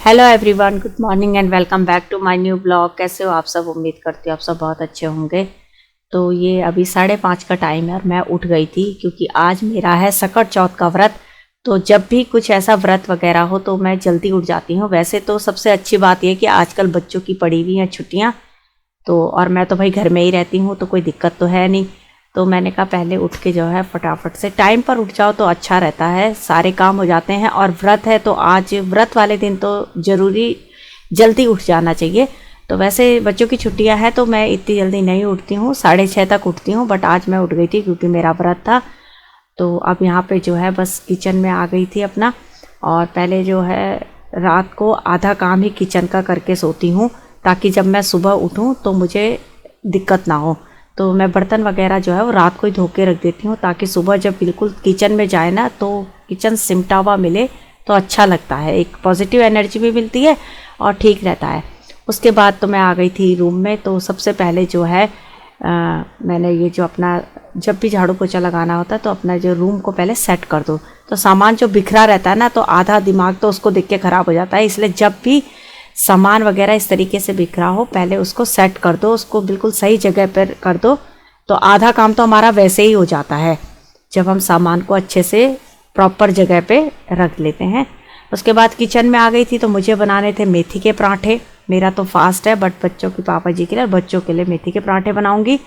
Hello everyone, good morning and welcome back to my new blog. कैसे हो आप सब? उम्मीद करती हूँ आप सब बहुत अच्छे होंगे। तो ये अभी 5:30 का टाइम है और मैं उठ गई थी क्योंकि आज मेरा है सकट चौथ का व्रत। तो जब भी कुछ ऐसा व्रत वगैरह हो तो मैं जल्दी उठ जाती हूँ। वैसे तो सबसे अच्छी बात यह कि आजकल बच्चों की पड़ी हुई हैं छुट्टियाँ, तो और मैं तो भाई घर में ही रहती हूँ तो कोई दिक्कत तो है नहीं। तो मैंने कहा पहले उठ के जो है फटाफट से टाइम पर उठ जाओ तो अच्छा रहता है, सारे काम हो जाते हैं। और व्रत है तो आज व्रत वाले दिन तो ज़रूरी जल्दी उठ जाना चाहिए। तो वैसे बच्चों की छुट्टियां हैं तो मैं इतनी जल्दी नहीं उठती हूँ, 6:30 तक उठती हूँ, बट आज मैं उठ गई थी क्योंकि मेरा व्रत था। तो अब यहाँ पे जो है बस किचन में आ गई थी अपना। और पहले जो है रात को आधा काम ही किचन का करके सोती हूँ ताकि जब मैं सुबह उठूँ तो मुझे दिक्कत ना हो। तो मैं बर्तन वगैरह जो है वो रात को ही धो के रख देती हूँ ताकि सुबह जब बिल्कुल किचन में जाए ना तो किचन सिमटा हुआ मिले तो अच्छा लगता है, एक पॉजिटिव एनर्जी भी मिलती है और ठीक रहता है। उसके बाद तो मैं आ गई थी रूम में। तो सबसे पहले जो है मैंने ये जो अपना जब भी झाड़ू पोछा लगाना होता है तो अपना जो रूम को पहले सेट कर दो। तो सामान जो बिखरा रहता है ना तो आधा दिमाग तो उसको देख के ख़राब हो जाता है, इसलिए जब भी सामान वगैरह इस तरीके से बिखरा हो पहले उसको सेट कर दो, उसको बिल्कुल सही जगह पर कर दो। तो आधा काम तो हमारा वैसे ही हो जाता है जब हम सामान को अच्छे से प्रॉपर जगह पे रख लेते हैं। उसके बाद किचन में आ गई थी तो मुझे बनाने थे मेथी के पराठे। मेरा तो फास्ट है बट बच्चों के पापा जी के लिए और बच्चों के लिए मेथी के पराठे बनाऊंगी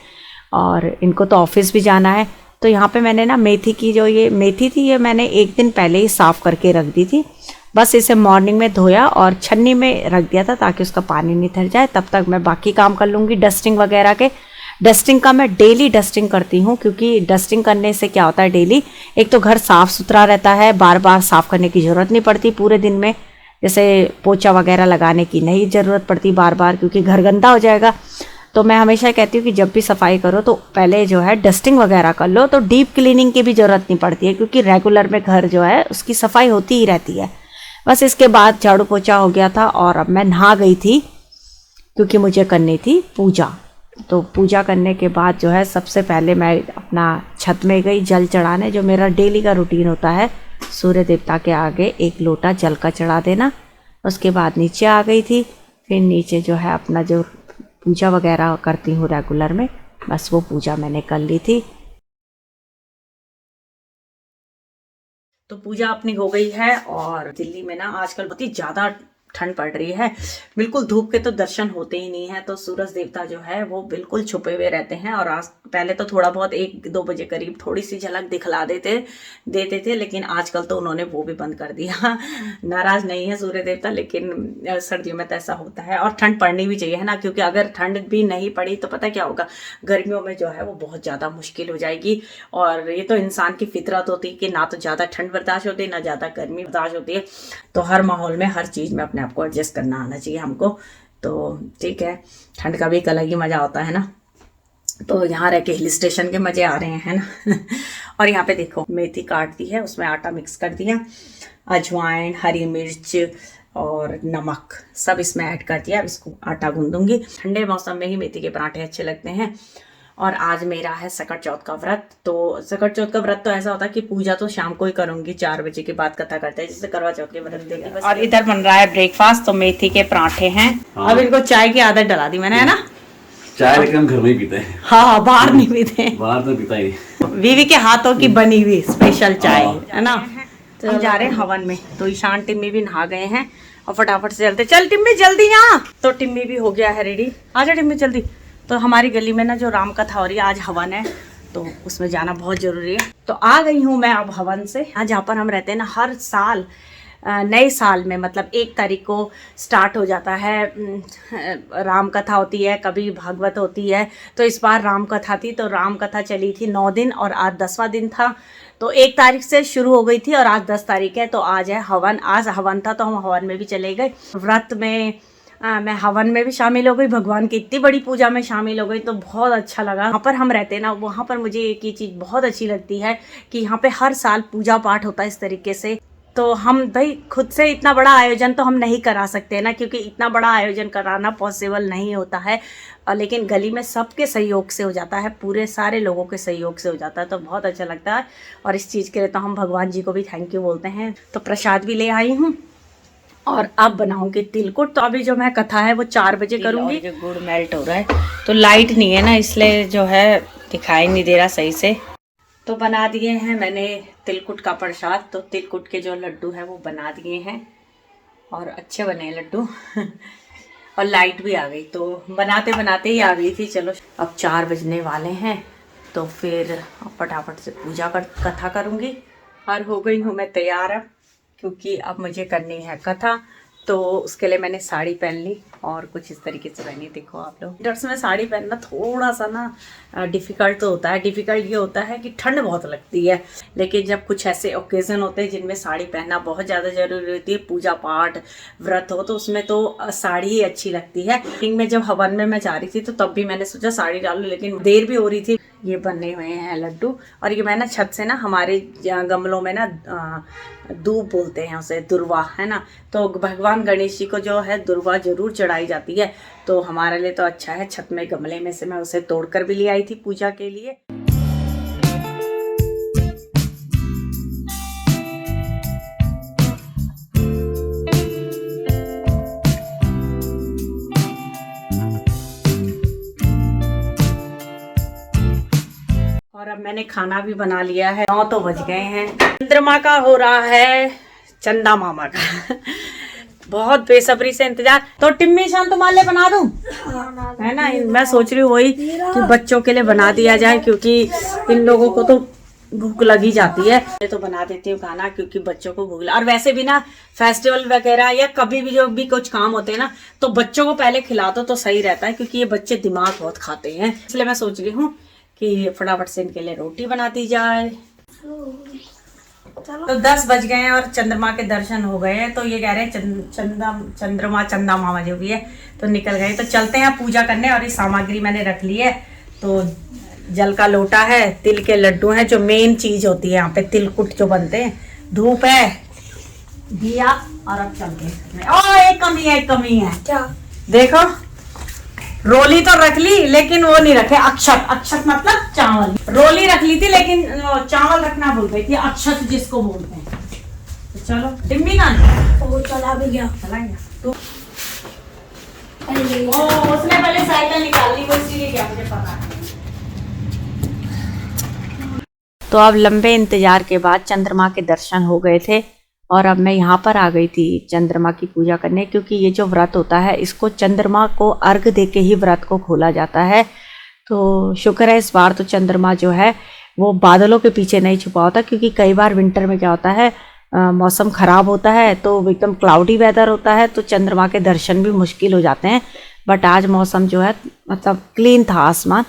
और इनको तो ऑफिस भी जाना है। तो यहाँ पे मैंने ना मेथी की जो ये मेथी थी ये मैंने एक दिन पहले ही साफ़ करके रख दी थी। बस इसे मॉर्निंग में धोया और छन्नी में रख दिया था ताकि उसका पानी निथर जाए। तब तक मैं बाकी काम कर लूँगी डस्टिंग वगैरह के। डस्टिंग का मैं डेली डस्टिंग करती हूँ क्योंकि डस्टिंग करने से क्या होता है, डेली एक तो घर साफ़ सुथरा रहता है, बार बार साफ़ करने की ज़रूरत नहीं पड़ती पूरे दिन में। जैसे पोछा वगैरह लगाने की नहीं ज़रूरत पड़ती बार बार क्योंकि घर गंदा हो जाएगा। तो मैं हमेशा कहती हूँ कि जब भी सफाई करो तो पहले जो है डस्टिंग वगैरह कर लो, तो डीप क्लीनिंग की भी ज़रूरत नहीं पड़ती है क्योंकि रेगुलर में घर जो है उसकी सफाई होती ही रहती है। बस इसके बाद झाड़ू पोछा हो गया था और अब मैं नहा गई थी क्योंकि मुझे करनी थी पूजा। तो पूजा करने के बाद जो है सबसे पहले मैं अपना छत में गई जल चढ़ाने, जो मेरा डेली का रूटीन होता है सूर्य देवता के आगे 1 लोटा जल का चढ़ा देना। उसके बाद नीचे आ गई थी, फिर नीचे जो है अपना जो पूजा वगैरह करती हूँ रेगुलर में, बस वो पूजा मैंने कर ली थी। तो पूजा अपनी हो गई है और दिल्ली में ना आजकल बहुत ही ज़्यादा ठंड पड़ रही है, बिल्कुल धूप के तो दर्शन होते ही नहीं है। तो सूरज देवता जो है वो बिल्कुल छुपे हुए रहते हैं और आज पहले तो थोड़ा बहुत 1-2 बजे करीब थोड़ी सी झलक दिखला देते थे, लेकिन आजकल तो उन्होंने वो भी बंद कर दिया। नाराज नहीं है सूर्य देवता, लेकिन सर्दियों में तो ऐसा होता है और ठंड पड़नी भी चाहिए है ना, क्योंकि अगर ठंड भी नहीं पड़ी तो पता क्या होगा, गर्मियों में जो है वो बहुत ज़्यादा मुश्किल हो जाएगी। और ये तो इंसान की फितरत होती है कि ना तो ज़्यादा ठंड बर्दाश्त होती है ना ज़्यादा गर्मी बर्दाश्त होती है। तो हर माहौल में हर चीज़ में अपने आप को एडजस्ट करना आना चाहिए हमको। तो ठीक है, ठंड का भी एक अलग ही मज़ा होता है ना। तो यहाँ रह के हिल स्टेशन के मज़े आ रहे हैं ना। और यहाँ पे देखो मेथी काट दी है, उसमें आटा मिक्स कर दिया, अजवाइन, हरी मिर्च और नमक सब इसमें ऐड कर दिया। अब इसको आटा गूंदूंगी। ठंडे मौसम में ही मेथी के पराठे अच्छे लगते हैं। और आज मेरा है सकट चौथ का व्रत। तो सकट चौथ का व्रत तो ऐसा होता है कि पूजा तो शाम को ही करूंगी, 4 बजे के बाद कथा करते हैं जिससे करवा चौथ के व्रत देगी। और इधर बन रहा है ब्रेकफास्ट, तो मेथी के पराठे हैं। हाँ। अब इनको चाय की आदत डला दी मैंने, है ना। चाय लेकिन हम घर में ही पीते हैं। हाँ, बाहर नहीं पीते, बाहर तो पीता ही। बीवी के हाथों की बनी हुई स्पेशल चाय, है ना। तो हम जा रहे हैं हवन में। तो ईशान टिम्मी भी नहा गए हैं और फटाफट से चलते, चल टिम्मी जल्दी यहाँ। तो टिम्मी भी हो गया है रेडी, आजा टिम्मी जल्दी। तो हमारी गली में ना जो राम कथा हो रही है, आज हवन है तो उसमें जाना बहुत ज़रूरी है। तो आ गई हूँ मैं अब हवन से। यहाँ जहाँ पर हम रहते हैं ना, हर साल नए साल में मतलब 1 तारीख को स्टार्ट हो जाता है, राम कथा होती है, कभी भागवत होती है। तो इस बार राम कथा थी, तो राम कथा चली थी 9 दिन और आज 10वां दिन था। तो 1 तारीख से शुरू हो गई थी और आज 10 तारीख है। तो आज है हवन, आज हवन था तो हम हवन में भी चले गए। व्रत में मैं हवन में भी शामिल हो गई, भगवान की इतनी बड़ी पूजा में शामिल हो गई, तो बहुत अच्छा लगा। वहाँ पर हम रहते हैं ना, वहाँ पर मुझे एक ही चीज़ बहुत अच्छी लगती है कि यहाँ पे हर साल पूजा पाठ होता है इस तरीके से। तो हम भाई खुद से इतना बड़ा आयोजन तो हम नहीं करा सकते ना, क्योंकि इतना बड़ा आयोजन कराना पॉसिबल नहीं होता है। लेकिन गली में सबके सहयोग से हो जाता है, पूरे सारे लोगों के सहयोग से हो जाता है, तो बहुत अच्छा लगता है। और इस चीज़ के लिए तो हम भगवान जी को भी थैंक यू बोलते हैं। तो प्रसाद भी ले आई हूँ और अब बनाऊंगी तिलकुट। तो अभी जो मैं कथा है वो 4 बजे करूंगी। गुड़ मेल्ट हो रहा है, तो लाइट नहीं है ना, इसलिए जो है दिखाई नहीं दे रहा सही से। तो बना दिए हैं मैंने तिलकुट का प्रसाद। तो तिलकुट के जो लड्डू है वो बना दिए हैं और अच्छे बने हैं लड्डू और लाइट भी आ गई, तो बनाते बनाते ही आ गई थी। चलो अब 4 बजने वाले हैं, तो फिर फटाफट से पूजा कर कथा करूँगी। और हो गई हूँ मैं तैयार अब, क्योंकि अब मुझे करनी है कथा। तो उसके लिए मैंने साड़ी पहन ली और कुछ इस तरीके से पहनी। देखो आप लोग, विंटर्स में साड़ी पहनना थोड़ा सा ना डिफ़िकल्ट तो होता है। डिफ़िकल्ट ये होता है कि ठंड बहुत लगती है, लेकिन जब कुछ ऐसे ओकेज़न होते हैं जिनमें साड़ी पहनना बहुत ज़्यादा ज़रूरी होती है, पूजा पाठ व्रत हो, तो उसमें तो साड़ी ही अच्छी लगती है। में जब हवन में मैं जा रही थी तो तब भी मैंने सोचा साड़ी डालूं, लेकिन देर भी हो रही थी। ये बने हुए हैं लड्डू, और ये मैं ना छत से ना, हमारे गमलों में ना दूब बोलते हैं उसे, दुर्वा है ना, तो भगवान गणेश जी को जो है दुर्वा जरूर चढ़ाई जाती है। तो हमारे लिए तो अच्छा है, छत में गमले में से मैं उसे तोड़कर भी ले आई थी पूजा के लिए। और अब मैंने खाना भी बना लिया है। 9 तो बज गए हैं। चंद्रमा का हो रहा है चंदा मामा का बहुत बेसब्री से इंतजार। तो टिम्मी शाम तुम्हारे लिए बना दूं, है ना। मैं सोच रही हूँ वही कि बच्चों के लिए बना दिया जाए, क्योंकि इन लोगों को तो भूख लगी जाती है। मैं तो बना देती हूँ खाना, क्योंकि बच्चों को भूख। और वैसे भी ना फेस्टिवल वगैरह या कभी भी जो भी कुछ काम होते हैं ना, तो बच्चों को पहले खिला दो तो सही रहता है, क्योंकि ये बच्चे दिमाग बहुत खाते हैं। इसलिए मैं सोच रही हूँ कि फटाफट से इनके लिए रोटी बना दी जाए। तो 10 बज गए हैं और चंद्रमा के दर्शन हो गए हैं। तो ये कह रहे हैं चंदा मामा जो भी है तो निकल गए। तो चलते हैं पूजा करने। और ये सामग्री मैंने रख ली है। तो जल का लोटा है, तिल के लड्डू हैं, जो मेन चीज होती है यहाँ पे तिलकुट जो बनते हैं, धूप है, दिया, और अब चलते हैं। एक कमी है क्या? देखो, रोली तो रख ली लेकिन वो नहीं रखे अक्षत। अक्षत मतलब चावल। रोली रख ली थी लेकिन चावल रखना भूल गई थी, अक्षत जिसको बोलते हैं। तो चलो टिम्मी का वो चला भी गया, चला गया। तो उसने पहले साइकिल निकाल ली, वो इसीलिए क्या मुझे पता नहीं। तो अब लंबे इंतजार के बाद चंद्रमा के दर्शन हो गए थे, और अब मैं यहाँ पर आ गई थी चंद्रमा की पूजा करने, क्योंकि ये जो व्रत होता है इसको चंद्रमा को अर्घ दे के ही व्रत को खोला जाता है। तो शुक्र है इस बार तो चंद्रमा जो है वो बादलों के पीछे नहीं छुपा होता, क्योंकि कई बार विंटर में क्या होता है, मौसम ख़राब होता है, तो एकदम क्लाउडी वेदर होता है, तो चंद्रमा के दर्शन भी मुश्किल हो जाते हैं। बट आज मौसम जो है मतलब क्लीन था आसमान।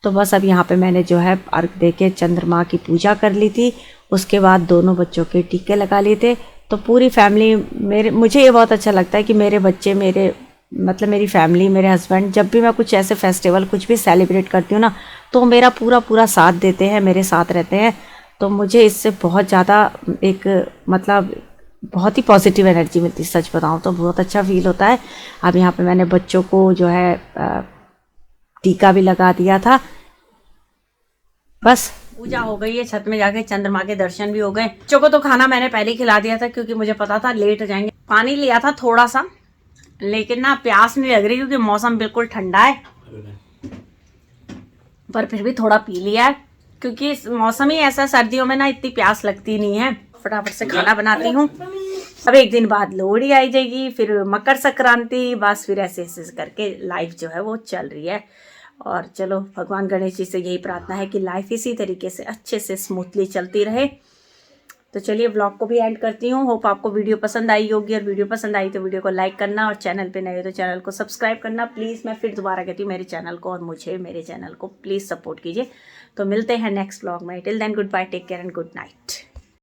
तो बस अब यहाँ पे मैंने जो है अर्घ दे के चंद्रमा की पूजा कर ली थी। उसके बाद दोनों बच्चों के टीके लगा लिए थे। तो पूरी फैमिली मुझे ये बहुत अच्छा लगता है कि मेरे बच्चे, मेरी फैमिली, मेरे हस्बैंड, जब भी मैं कुछ ऐसे फेस्टिवल कुछ भी सेलिब्रेट करती हूँ ना, तो मेरा पूरा साथ देते हैं, मेरे साथ रहते हैं। तो मुझे इससे बहुत ज़्यादा बहुत ही पॉजिटिव एनर्जी मिलती, सच बताऊँ तो बहुत अच्छा फील होता है। अब यहाँ पे मैंने बच्चों को जो है टीका भी लगा दिया था। बस पूजा हो गई है, छत में जाके चंद्रमा के दर्शन भी हो गए। बच्चों को तो खाना मैंने पहले ही खिला दिया था, क्योंकि मुझे पता था लेट हो जाएंगे। पानी लिया था थोड़ा सा, लेकिन ना प्यास नहीं लग रही, क्योंकि मौसम बिल्कुल ठंडा है, पर फिर भी थोड़ा पी लिया है, क्योंकि मौसम ही ऐसा, सर्दियों में ना इतनी प्यास लगती नहीं है। फटाफट से खाना बनाती हूँ। अब एक दिन बाद लोहड़ी आई जाएगी, फिर मकर संक्रांति, बस फिर ऐसे ऐसे करके लाइफ जो है वो चल रही है। और चलो भगवान गणेश जी से यही प्रार्थना है कि लाइफ इसी तरीके से अच्छे से स्मूथली चलती रहे। तो चलिए व्लॉग को भी एंड करती हूँ। होप आपको वीडियो पसंद आई होगी, और वीडियो पसंद आई तो वीडियो को लाइक करना, और चैनल पे नए हो तो चैनल को सब्सक्राइब करना प्लीज़। मैं फिर दोबारा कहती हूँ मेरे चैनल को, और मुझे मेरे चैनल को प्लीज़ सपोर्ट कीजिए। तो मिलते हैं नेक्स्ट व्लॉग में। Till then goodbye, take care and good night.